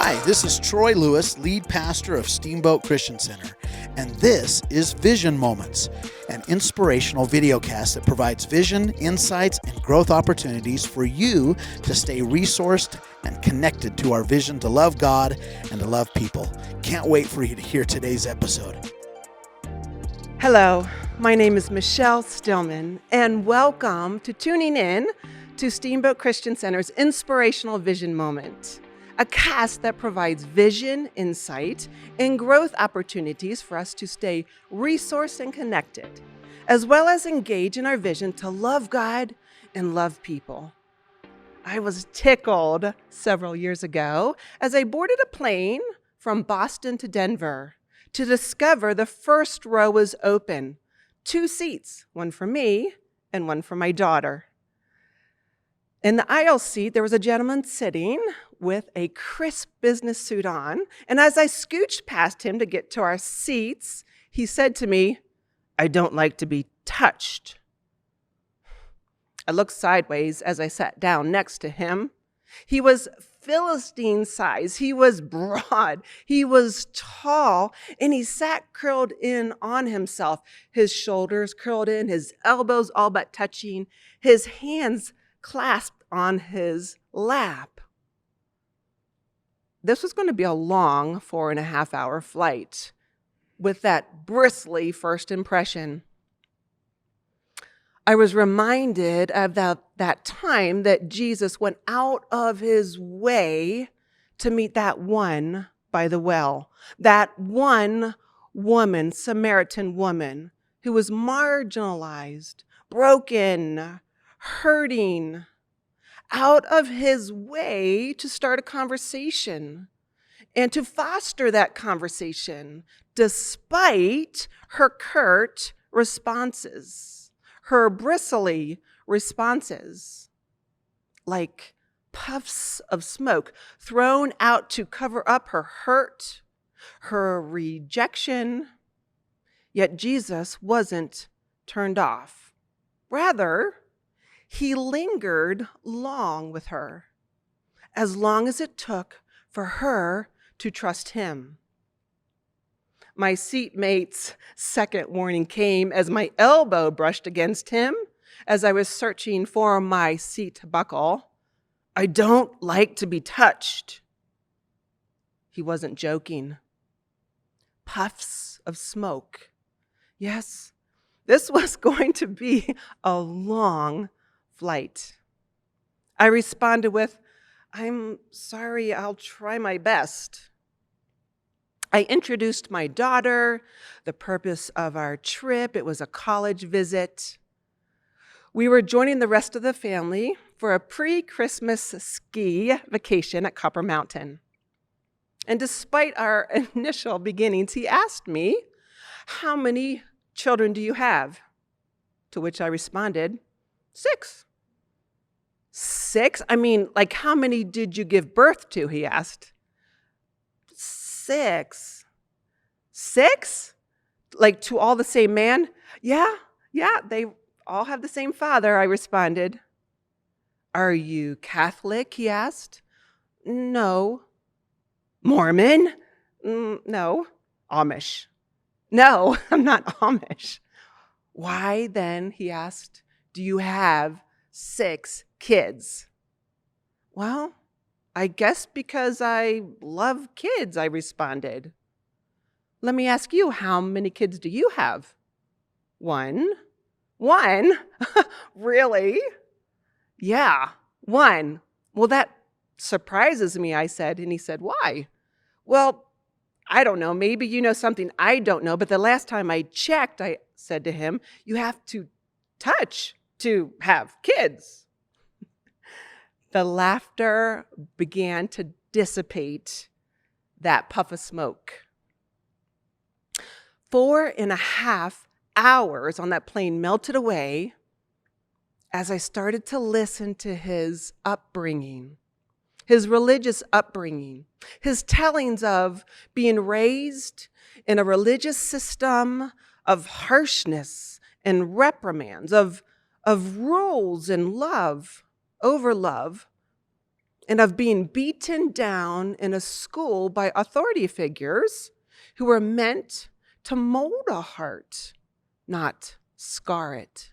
Hi, this is Troy Lewis, lead pastor of Steamboat Christian Center, and this is Vision Moments, an inspirational videocast that provides vision, insights, and growth opportunities for you to stay resourced and connected to our vision to love God and to love people. Can't wait for you to hear today's episode. Hello, my name is Michelle Stillman, and welcome to tuning in to Steamboat Christian Center's Inspirational Vision Moment, a cast that provides vision, insight, and growth opportunities for us to stay resourced and connected, as well as engage in our vision to love God and love people. I was tickled several years ago as I boarded a plane from Boston to Denver to discover the first row was open. 2 seats, one for me and one for my daughter. In the aisle seat, there was a gentleman sitting with a crisp business suit on, and as I scooched past him to get to our seats, he said to me, "I don't like to be touched." I looked sideways as I sat down next to him. He was Philistine size, he was broad, he was tall, and he sat curled in on himself, his shoulders curled in, his elbows all but touching, his hands clasped on his lap. This was going to be a long 4.5-hour flight with that bristly first impression. I was reminded of that time that Jesus went out of his way to meet that one by the well, that one woman, Samaritan woman, who was marginalized, broken, hurting, out of his way to start a conversation and to foster that conversation despite her curt responses, her bristly responses, like puffs of smoke thrown out to cover up her hurt, her rejection. Yet Jesus wasn't turned off. Rather, he lingered long with her, as long as it took for her to trust him. My seatmate's second warning came as my elbow brushed against him as I was searching for my seat buckle. "I don't like to be touched." He wasn't joking. Puffs of smoke. Yes, this was going to be a long flight. I responded with, "I'm sorry, I'll try my best." I introduced my daughter, the purpose of our trip. It was a college visit. We were joining the rest of the family for a pre-Christmas ski vacation at Copper Mountain. And despite our initial beginnings, he asked me, "How many children do you have?" To which I responded, 6. 6? I mean, like, how many did you give birth to? He asked. 6. 6? Like, to all the same man? Yeah, they all have the same father, I responded. "Are you Catholic?" he asked. "No." "Mormon?" No. "Amish?" "No, I'm not Amish." "Why then," he asked, "do you have 6 kids?" "Well, I guess because I love kids," I responded. "Let me ask you, how many kids do you have?" "1. "1? Really?" "Yeah, 1. "Well, that surprises me," I said. And he said, "Why?" "Well, I don't know. Maybe you know something I don't know. But the last time I checked," I said to him, "you have to touch to have kids." The laughter began to dissipate that puff of smoke. 4.5 hours on that plane melted away as I started to listen to his upbringing, his religious upbringing, his tellings of being raised in a religious system of harshness and reprimands, of rules and love over love. and of being beaten down in a school by authority figures who were meant to mold a heart, not scar it.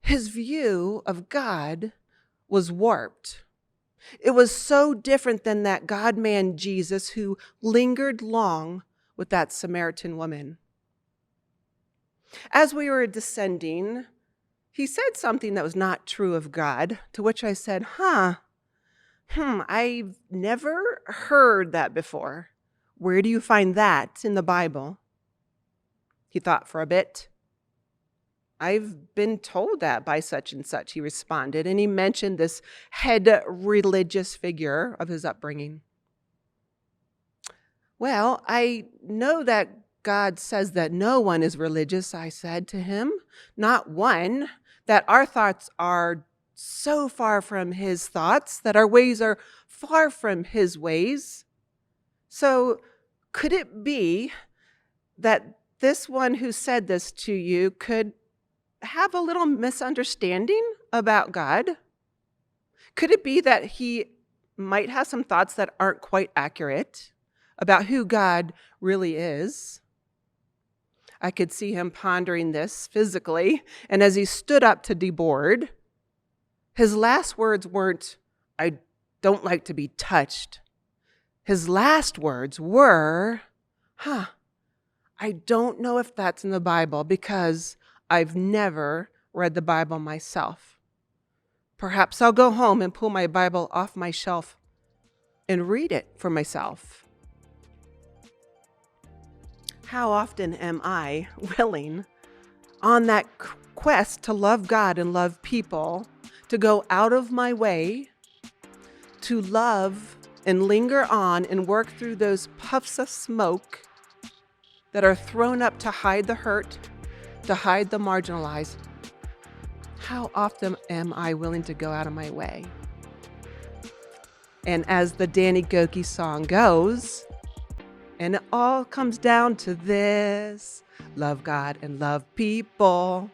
His view of God was warped. It was so different than that God-man Jesus who lingered long with that Samaritan woman. As we were descending, he said something that was not true of God, to which I said, I've never heard that before. Where do you find that in the Bible? He thought for a bit. I've been told that by such and such, he responded, and he mentioned this head religious figure of his upbringing. Well, I know that God says that no one is religious, I said to him, not one, that our thoughts are so far from his thoughts, that our ways are far from his ways. So could it be that this one who said this to you could have a little misunderstanding about God? Could it be that he might have some thoughts that aren't quite accurate about who God really is? I could see him pondering this physically, and as he stood up to deboard, his last words weren't, "I don't like to be touched." His last words were, I don't know if that's in the Bible because I've never read the Bible myself. Perhaps I'll go home and pull my Bible off my shelf and read it for myself. How often am I willing on that quest to love God and love people, to go out of my way, to love and linger on and work through those puffs of smoke that are thrown up to hide the hurt, to hide the marginalized? How often am I willing to go out of my way? And as the Danny Gokey song goes, and it all comes down to this: love God and love people.